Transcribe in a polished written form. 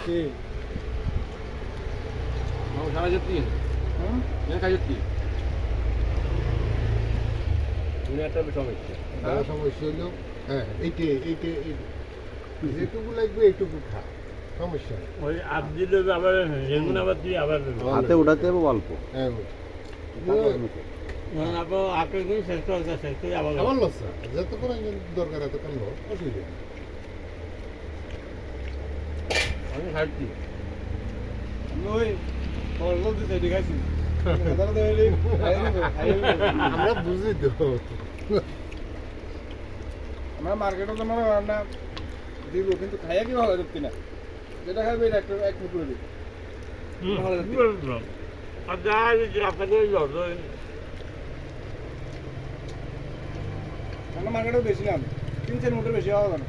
কি সারা যেতি খাইতি একটা সমস্যা সমস্যা হলো হ্যাঁ এইটে যেটুকু লাগবে এইটুকু খা সমস্যা নেই। ওই আপ দিলে আবার যেগুলো আবার তুই আবার হাতে উঠাতে হবে অল্প হ্যাঁ আপনার আকের দিন শেষ করে শেষ করে আবার আমার লসা যতক্ষণ দরকার এতক্ষণ লো অসুবিধা নেই। আমি খাইতি ওই ফল দিতে দেখাইছি আমরা বুঝি তো আমরা মার্কেটে তো মনে হয় না দিব কিন্তু খাইয়া কি ভালো দেখতে না যেটা খাইবে এটা এক করে দিই আর যা আপনাদের আমরা মার্কেটেও বেশি নাম 3-4 মুঠের বেশি হওয়া যায় না